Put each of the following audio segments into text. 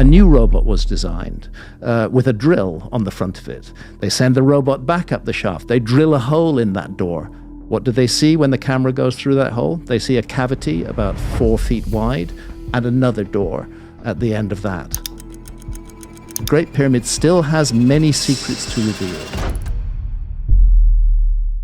A new robot was designed with a drill on the front of it. They send the robot back up the shaft. They drill a hole in that door. What do they see when the camera goes through that hole? They see a cavity about 4 feet wide and another door at the end of that. The Great Pyramid still has many secrets to reveal.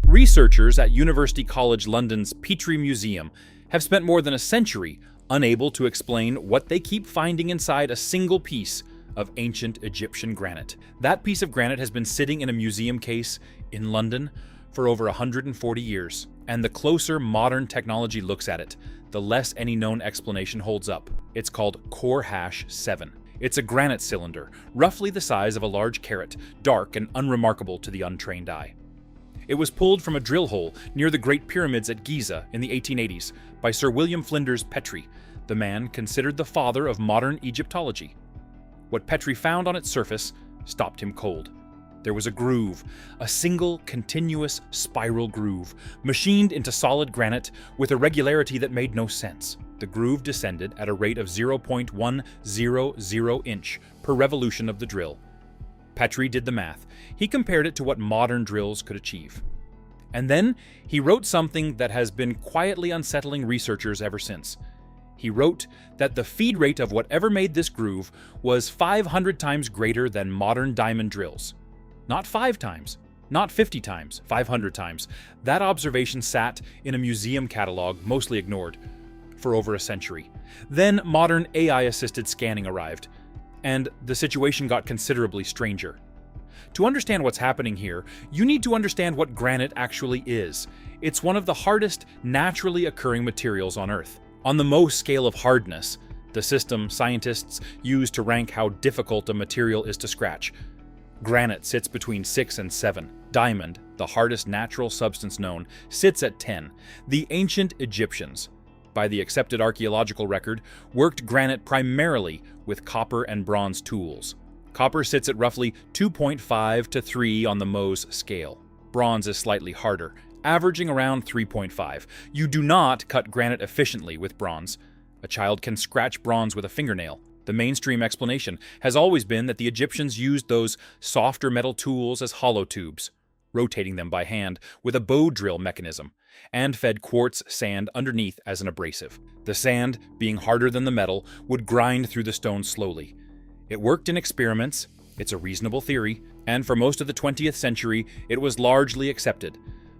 Researchers at University College London's Petrie Museum have spent more than a century unable to explain what they keep finding inside a single piece of ancient Egyptian granite. That piece of granite has been sitting in a museum case in London for over 140 years, and the closer modern technology looks at it, the less any known explanation holds up. It's called Core Hash 7. It's a granite cylinder, roughly the size of a large carrot, dark and unremarkable to the untrained eye. It was pulled from a drill hole near the Great Pyramids at Giza in the 1880s by Sir William Flinders Petrie, the man considered the father of modern Egyptology. What Petrie found on its surface stopped him cold. There was a groove, a single continuous spiral groove, machined into solid granite with a regularity that made no sense. The groove descended at a rate of 0.100 inch per revolution of the drill. Petrie did the math. He compared it to what modern drills could achieve. And then he wrote something that has been quietly unsettling researchers ever since. He wrote that the feed rate of whatever made this groove was 500 times greater than modern diamond drills. Not 5 times, not 50 times, 500 times. That observation sat in a museum catalog, mostly ignored, for over a century. Then modern AI-assisted scanning arrived, and the situation got considerably stranger. To understand what's happening here, you need to understand what granite actually is. It's one of the hardest naturally occurring materials on Earth. On the Mohs scale of hardness, the system scientists use to rank how difficult a material is to scratch, granite sits between 6 and 7. Diamond, the hardest natural substance known, sits at 10. The ancient Egyptians, by the accepted archaeological record, worked granite primarily with copper and bronze tools. Copper sits at roughly 2.5 to 3 on the Mohs scale. Bronze is slightly harder, averaging around 3.5. You do not cut granite efficiently with bronze. A child can scratch bronze with a fingernail. The mainstream explanation has always been that the Egyptians used those softer metal tools as hollow tubes, rotating them by hand with a bow drill mechanism, and fed quartz sand underneath as an abrasive. The sand, being harder than the metal, would grind through the stone slowly. It worked in experiments, it's a reasonable theory, and for most of the 20th century it was largely accepted.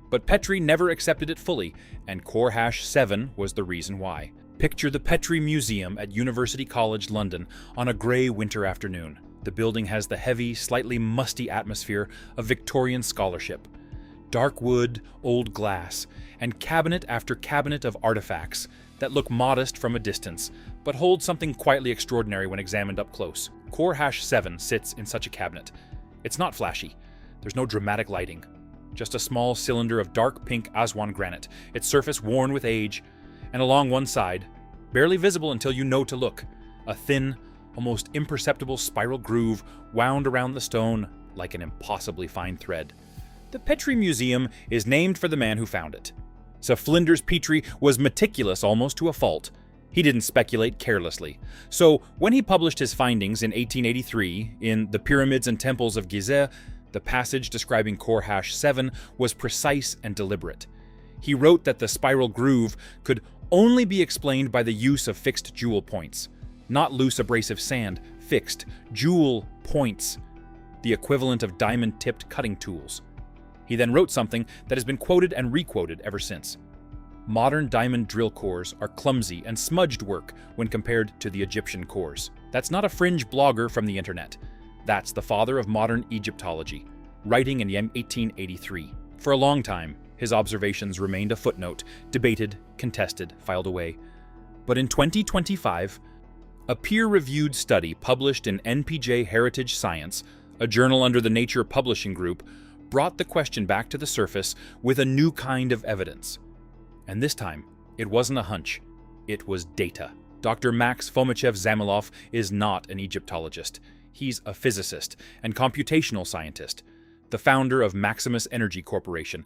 But Petrie never accepted it fully, and Core Hash 7 was the reason why. Picture the Petrie Museum at University College London on a grey winter afternoon. The building has the heavy, slightly musty atmosphere of Victorian scholarship. Dark wood, old glass, and cabinet after cabinet of artifacts that look modest from a distance, but hold something quietly extraordinary when examined up close. Core Hash 7 sits in such a cabinet. It's not flashy. There's no dramatic lighting. Just a small cylinder of dark pink Aswan granite, its surface worn with age, and along one side, barely visible until you know to look, a thin, almost imperceptible spiral groove wound around the stone like an impossibly fine thread. The Petrie Museum is named for the man who found it. Sir Flinders Petrie was meticulous almost to a fault. He didn't speculate carelessly. So when he published his findings in 1883 in The Pyramids and Temples of Giza, the passage describing Core Hash 7 was precise and deliberate. He wrote that the spiral groove could only be explained by the use of fixed jewel points, not loose abrasive sand, fixed jewel points, the equivalent of diamond-tipped cutting tools. He then wrote something that has been quoted and requoted ever since. Modern diamond drill cores are clumsy and smudged work when compared to the Egyptian cores. That's not a fringe blogger from the internet. That's the father of modern Egyptology, writing in 1883. For a long time, his observations remained a footnote, debated, contested, filed away. But in 2025, a peer-reviewed study published in NPJ Heritage Science, a journal under the Nature Publishing Group, brought the question back to the surface with a new kind of evidence. And this time, it wasn't a hunch, it was data. Dr. Max Fomichev-Zamilov is not an Egyptologist. He's a physicist and computational scientist, the founder of Maximus Energy Corporation,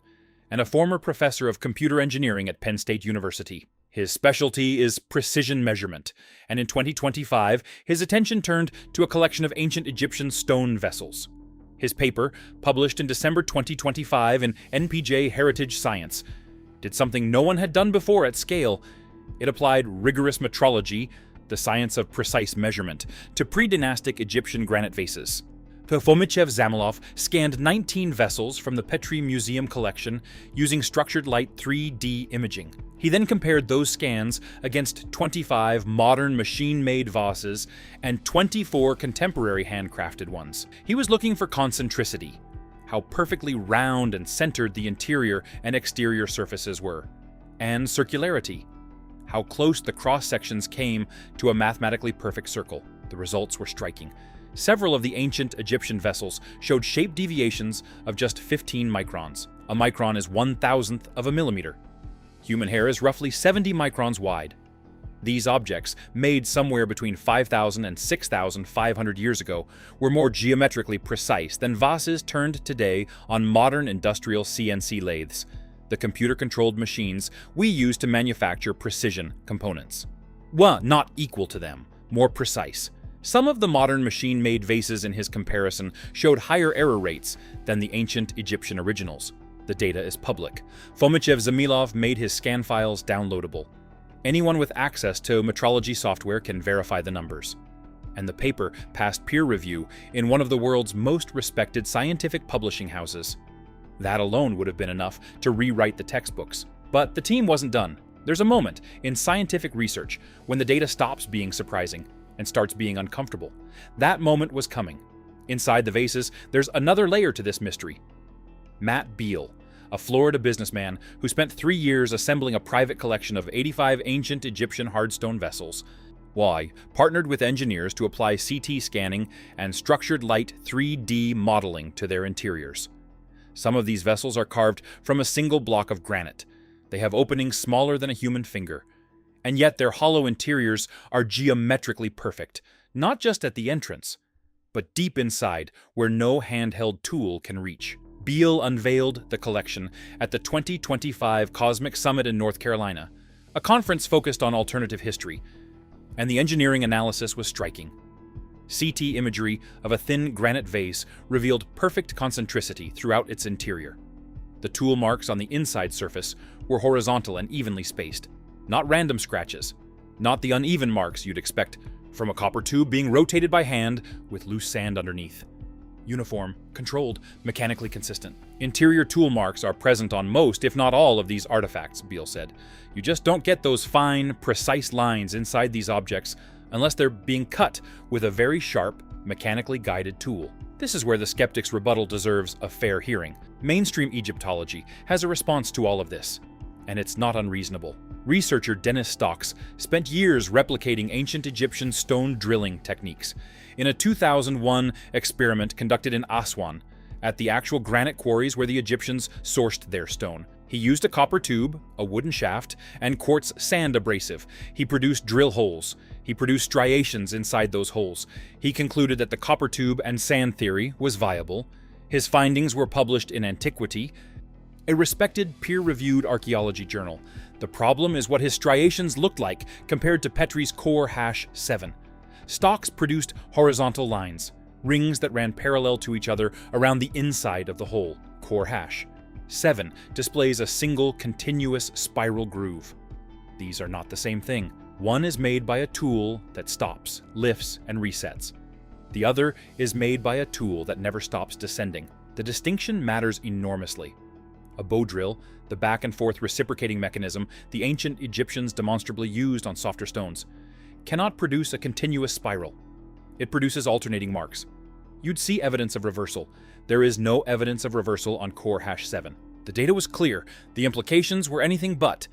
and a former professor of computer engineering at Penn State University. His specialty is precision measurement, and in 2025, his attention turned to a collection of ancient Egyptian stone vessels. His paper, published in December 2025 in NPJ Heritage Science, did something no one had done before at scale. It applied rigorous metrology, the science of precise measurement, to pre-dynastic Egyptian granite vases. Fomichev-Zamilov scanned 19 vessels from the Petrie Museum collection using structured light 3D imaging. He then compared those scans against 25 modern machine-made vases and 24 contemporary handcrafted ones. He was looking for concentricity, how perfectly round and centered the interior and exterior surfaces were, and circularity, how close the cross-sections came to a mathematically perfect circle. The results were striking. Several of the ancient Egyptian vessels showed shape deviations of just 15 microns. A micron is 1,000th of a millimeter. Human hair is roughly 70 microns wide. These objects, made somewhere between 5,000 and 6,500 years ago, were more geometrically precise than vases turned today on modern industrial CNC lathes, the computer-controlled machines we use to manufacture precision components. Well, not equal to them, more precise. Some of the modern machine-made vases in his comparison showed higher error rates than the ancient Egyptian originals. The data is public. Fomichev-Zamilov made his scan files downloadable. Anyone with access to metrology software can verify the numbers. And the paper passed peer review in one of the world's most respected scientific publishing houses. That alone would have been enough to rewrite the textbooks. But the team wasn't done. There's a moment in scientific research when the data stops being surprising and starts being uncomfortable. That moment was coming. Inside the vases, there's another layer to this mystery. Matt Beal, a Florida businessman who spent 3 years assembling a private collection of 85 ancient Egyptian hardstone vessels, partnered with engineers to apply CT scanning and structured light 3D modeling to their interiors. Some of these vessels are carved from a single block of granite. They have openings smaller than a human finger. And yet their hollow interiors are geometrically perfect, not just at the entrance, but deep inside where no handheld tool can reach. Beal unveiled the collection at the 2025 Cosmic Summit in North Carolina, a conference focused on alternative history, and the engineering analysis was striking. CT imagery of a thin granite vase revealed perfect concentricity throughout its interior. The tool marks on the inside surface were horizontal and evenly spaced. Not random scratches, not the uneven marks you'd expect from a copper tube being rotated by hand with loose sand underneath. Uniform, controlled, mechanically consistent. Interior tool marks are present on most, if not all, of these artifacts, Beal said. You just don't get those fine, precise lines inside these objects unless they're being cut with a very sharp, mechanically guided tool. This is where the skeptic's rebuttal deserves a fair hearing. Mainstream Egyptology has a response to all of this, and it's not unreasonable. Researcher Dennis Stocks spent years replicating ancient Egyptian stone drilling techniques in a 2001 experiment conducted in Aswan, at the actual granite quarries where the Egyptians sourced their stone. He used a copper tube, a wooden shaft, and quartz sand abrasive. He produced drill holes. He produced striations inside those holes. He concluded that the copper tube and sand theory was viable. His findings were published in Antiquity, a respected peer-reviewed archaeology journal. The problem is what his striations looked like compared to Petrie's core hash 7. Stocks produced horizontal lines, rings that ran parallel to each other around the inside of the hole, core hash. 7 displays a single continuous spiral groove. These are not the same thing. One is made by a tool that stops, lifts, and resets. The other is made by a tool that never stops descending. The distinction matters enormously. A bow drill, the back-and-forth reciprocating mechanism the ancient Egyptians demonstrably used on softer stones, cannot produce a continuous spiral. It produces alternating marks. You'd see evidence of reversal. There is no evidence of reversal on core hash 7. The data was clear. The implications were anything but.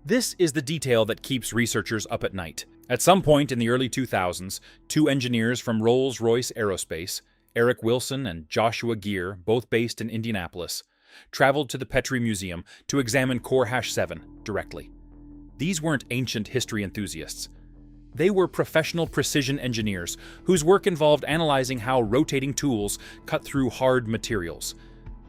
This is the detail that keeps researchers up at night. At some point in the early 2000s, 2 engineers from Rolls-Royce Aerospace, Eric Wilson and Joshua Gear, both based in Indianapolis, traveled to the Petrie Museum to examine core hash 7 directly. These weren't ancient history enthusiasts. They were professional precision engineers whose work involved analyzing how rotating tools cut through hard materials.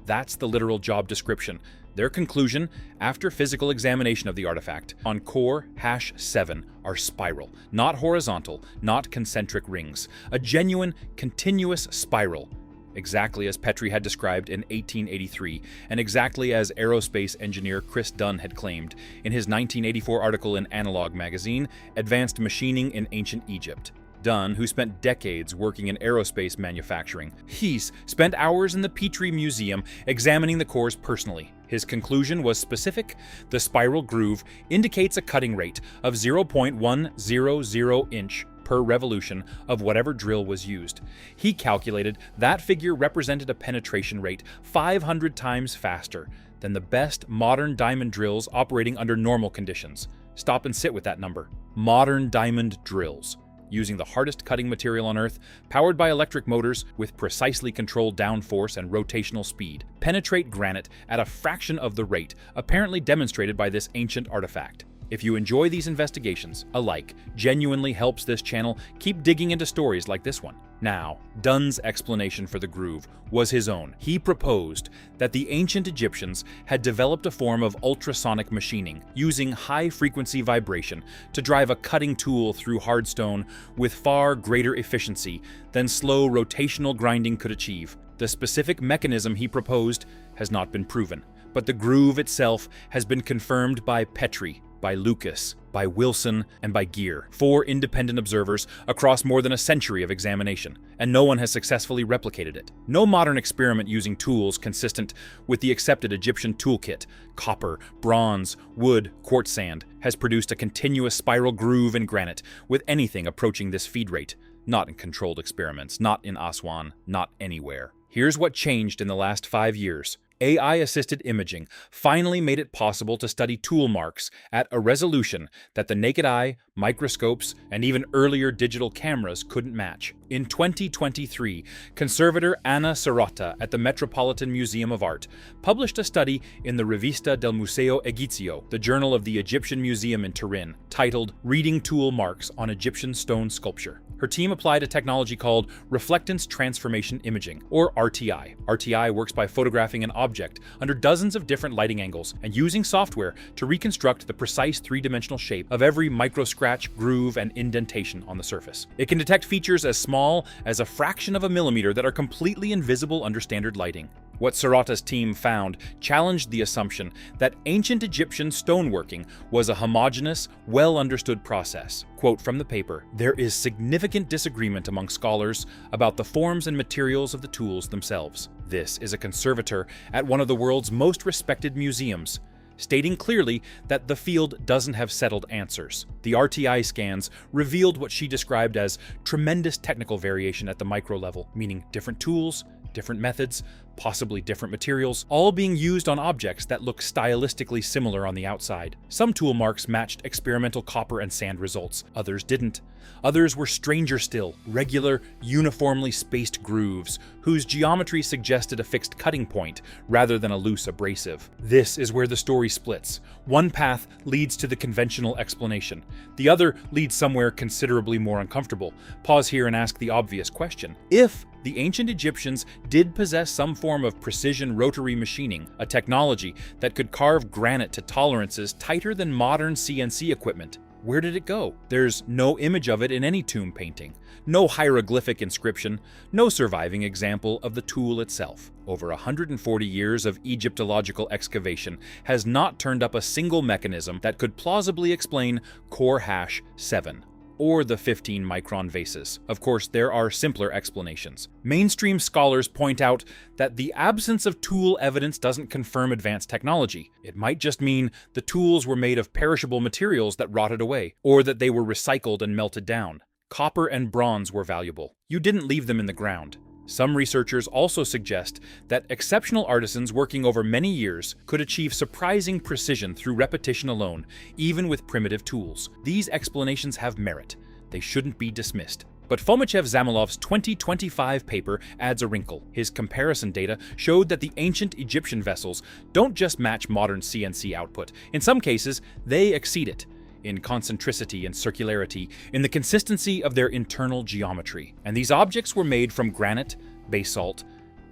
That's the literal job description. Their conclusion, after physical examination of the artifact, on core #7 are spiral, not horizontal, not concentric rings. A genuine, continuous spiral, exactly as Petrie had described in 1883, and exactly as aerospace engineer Chris Dunn had claimed in his 1984 article in Analog magazine, Advanced Machining in Ancient Egypt. Dunn, who spent decades working in aerospace manufacturing, he's spent hours in the Petrie Museum examining the cores personally. His conclusion was specific. The spiral groove indicates a cutting rate of 0.100 inch per revolution of whatever drill was used. He calculated that figure represented a penetration rate 500 times faster than the best modern diamond drills operating under normal conditions. Stop and sit with that number. Modern diamond drills, using the hardest cutting material on Earth, powered by electric motors with precisely controlled downforce and rotational speed, penetrate granite at a fraction of the rate apparently demonstrated by this ancient artifact. If you enjoy these investigations, a like genuinely helps this channel keep digging into stories like this one. Now, Dunn's explanation for the groove was his own. He proposed that the ancient Egyptians had developed a form of ultrasonic machining, using high-frequency vibration to drive a cutting tool through hard stone with far greater efficiency than slow rotational grinding could achieve. The specific mechanism he proposed has not been proven, but the groove itself has been confirmed by Petrie, by Lucas, by Wilson, and by Gear, 4 independent observers across more than a century of examination, and no one has successfully replicated it. No modern experiment using tools consistent with the accepted Egyptian toolkit, copper, bronze, wood, quartz sand, has produced a continuous spiral groove in granite with anything approaching this feed rate. Not in controlled experiments, not in Aswan, not anywhere. Here's what changed in the last 5 years. AI-assisted imaging finally made it possible to study tool marks at a resolution that the naked eye, microscopes, and even earlier digital cameras couldn't match. In 2023, conservator Anna Serrata at the Metropolitan Museum of Art published a study in the Revista del Museo Egizio, the journal of the Egyptian Museum in Turin, titled Reading Tool Marks on Egyptian Stone Sculpture. Her team applied a technology called Reflectance Transformation Imaging, or RTI. RTI works by photographing an object under dozens of different lighting angles and using software to reconstruct the precise three-dimensional shape of every microscratch, groove, and indentation on the surface. It can detect features as small as a fraction of a millimeter that are completely invisible under standard lighting. What Serrata's team found challenged the assumption that ancient Egyptian stoneworking was a homogeneous, well-understood process. Quote from the paper, "There is significant disagreement among scholars about the forms and materials of the tools themselves. This is a conservator at one of the world's most respected museums, stating clearly that the field doesn't have settled answers. The RTI scans revealed what she described as tremendous technical variation at the micro level, meaning different tools, different methods, possibly different materials, all being used on objects that look stylistically similar on the outside. Some tool marks matched experimental copper and sand results, others didn't. Others were stranger still, regular, uniformly spaced grooves, whose geometry suggested a fixed cutting point rather than a loose abrasive. This is where the story splits. One path leads to the conventional explanation. The other leads somewhere considerably more uncomfortable. Pause here and ask the obvious question. If the ancient Egyptians did possess some form of precision rotary machining, a technology that could carve granite to tolerances tighter than modern CNC equipment, where did it go? There's no image of it in any tomb painting, no hieroglyphic inscription, no surviving example of the tool itself. Over 140 years of Egyptological excavation has not turned up a single mechanism that could plausibly explain core #7. Or the 15-micron vases. Of course, there are simpler explanations. Mainstream scholars point out that the absence of tool evidence doesn't confirm advanced technology. It might just mean the tools were made of perishable materials that rotted away, or that they were recycled and melted down. Copper and bronze were valuable. You didn't leave them in the ground. Some researchers also suggest that exceptional artisans working over many years could achieve surprising precision through repetition alone, even with primitive tools. These explanations have merit. They shouldn't be dismissed. But Fomichev Zamilov's 2025 paper adds a wrinkle. His comparison data showed that the ancient Egyptian vessels don't just match modern CNC output. In some cases, they exceed it. In concentricity and circularity, in the consistency of their internal geometry. And these objects were made from granite, basalt,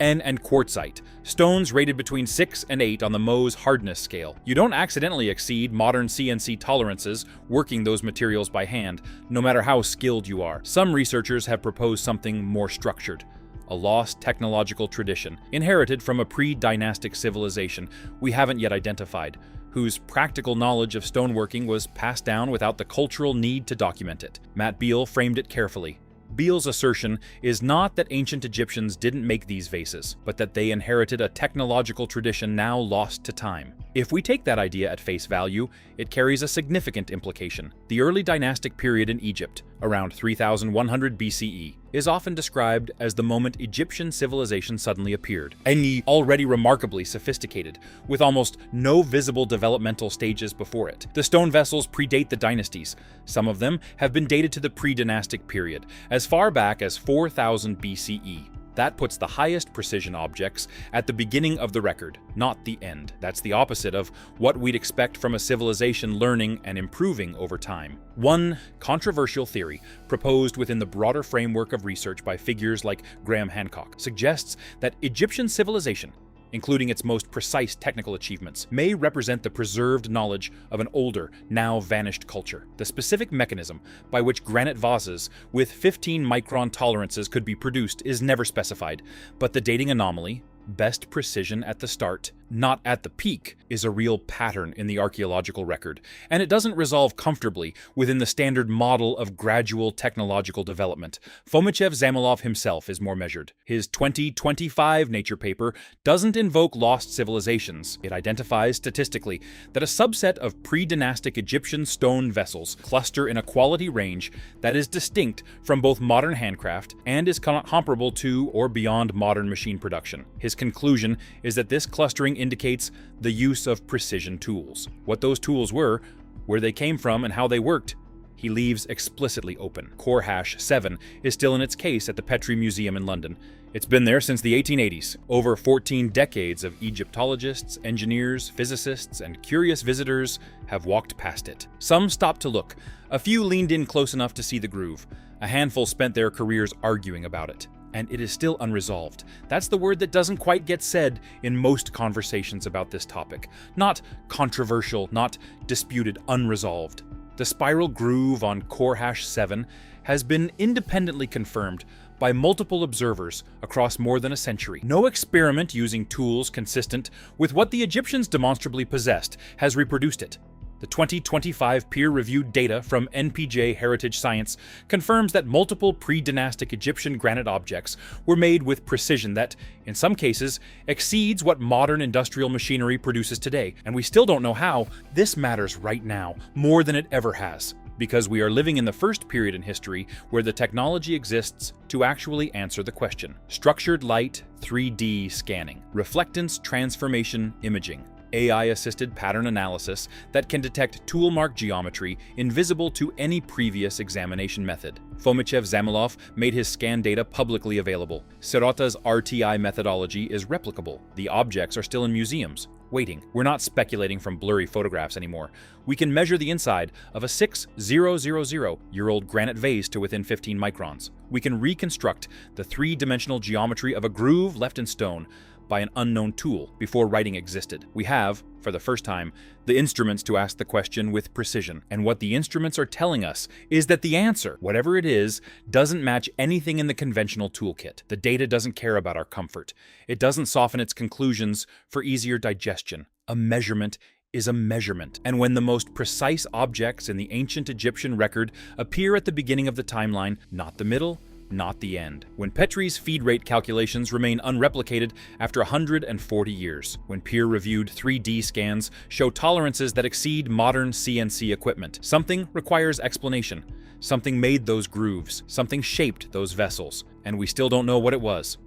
N and quartzite, stones rated between 6 and 8 on the Mohs hardness scale. You don't accidentally exceed modern CNC tolerances working those materials by hand, no matter how skilled you are. Some researchers have proposed something more structured. A lost technological tradition, inherited from a pre-dynastic civilization we haven't yet identified, whose practical knowledge of stoneworking was passed down without the cultural need to document it. Matt Beale framed it carefully. Beale's assertion is not that ancient Egyptians didn't make these vases, but that they inherited a technological tradition now lost to time. If we take that idea at face value, it carries a significant implication. The early dynastic period in Egypt, around 3100 BCE, is often described as the moment Egyptian civilization suddenly appeared, and already remarkably sophisticated, with almost no visible developmental stages before it. The stone vessels predate the dynasties. Some of them have been dated to the pre-dynastic period, as far back as 4000 BCE. That puts the highest precision objects at the beginning of the record, not the end. That's the opposite of what we'd expect from a civilization learning and improving over time. One controversial theory, proposed within the broader framework of research by figures like Graham Hancock, suggests that Egyptian civilization, including its most precise technical achievements, may represent the preserved knowledge of an older, now vanished culture. The specific mechanism by which granite vases with 15-micron tolerances could be produced is never specified, but the dating anomaly, best precision at the start, not at the peak, is a real pattern in the archaeological record, and it doesn't resolve comfortably within the standard model of gradual technological development. Fomichev Zamolov himself is more measured. His 2025 Nature paper doesn't invoke lost civilizations. It identifies statistically that a subset of pre-dynastic Egyptian stone vessels cluster in a quality range that is distinct from both modern handcraft and is comparable to or beyond modern machine production. His conclusion is that this clustering indicates the use of precision tools. What those tools were, where they came from, and how they worked, he leaves explicitly open. Core hash 7 is still in its case at the Petrie Museum in London. It's been there since the 1880s. Over 14 decades of Egyptologists, engineers, physicists, and curious visitors have walked past it. Some stopped to look. A few leaned in close enough to see the groove. A handful spent their careers arguing about it. And it is still unresolved. That's the word that doesn't quite get said in most conversations about this topic. Not controversial, not disputed, unresolved. The spiral groove on core hash 7 has been independently confirmed by multiple observers across more than a century. No experiment using tools consistent with what the Egyptians demonstrably possessed has reproduced it. The 2025 peer-reviewed data from NPJ Heritage Science confirms that multiple pre-dynastic Egyptian granite objects were made with precision that, in some cases, exceeds what modern industrial machinery produces today. And we still don't know how. This matters right now, more than it ever has, because we are living in the first period in history where the technology exists to actually answer the question. Structured light 3D scanning, reflectance transformation imaging, AI-assisted pattern analysis that can detect tool mark geometry invisible to any previous examination method. Fomichev Zamolov made his scan data publicly available. Sirota's RTI methodology is replicable. The objects are still in museums, waiting. We're not speculating from blurry photographs anymore. We can measure the inside of a 6,000-year-old granite vase to within 15 microns. We can reconstruct the three-dimensional geometry of a groove left in stone by an unknown tool before writing existed. We have, for the first time, the instruments to ask the question with precision. And what the instruments are telling us is that the answer, whatever it is, doesn't match anything in the conventional toolkit. The data doesn't care about our comfort. It doesn't soften its conclusions for easier digestion. A measurement is a measurement. And when the most precise objects in the ancient Egyptian record appear at the beginning of the timeline, not the middle, not the end. When Petrie's feed rate calculations remain unreplicated after 140 years. When peer-reviewed 3D scans show tolerances that exceed modern CNC equipment. Something requires explanation. Something made those grooves. Something shaped those vessels. And we still don't know what it was.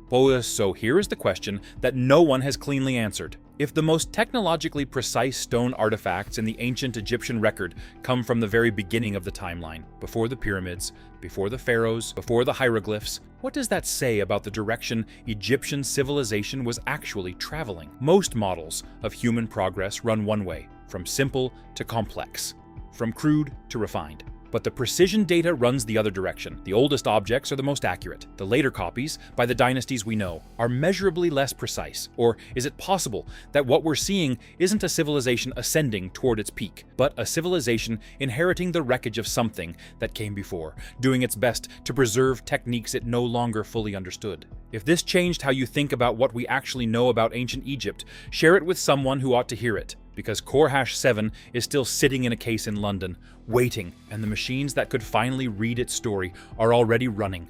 So here is the question that no one has cleanly answered. If the most technologically precise stone artifacts in the ancient Egyptian record come from the very beginning of the timeline, before the pyramids, before the pharaohs, before the hieroglyphs, what does that say about the direction Egyptian civilization was actually traveling? Most models of human progress run one way, from simple to complex, from crude to refined. But the precision data runs the other direction. The oldest objects are the most accurate. The later copies, by the dynasties we know, are measurably less precise. Or is it possible that what we're seeing isn't a civilization ascending toward its peak, but a civilization inheriting the wreckage of something that came before, doing its best to preserve techniques it no longer fully understood? If this changed how you think about what we actually know about ancient Egypt, share it with someone who ought to hear it, because Core 7 is still sitting in a case in London, waiting, and the machines that could finally read its story are already running,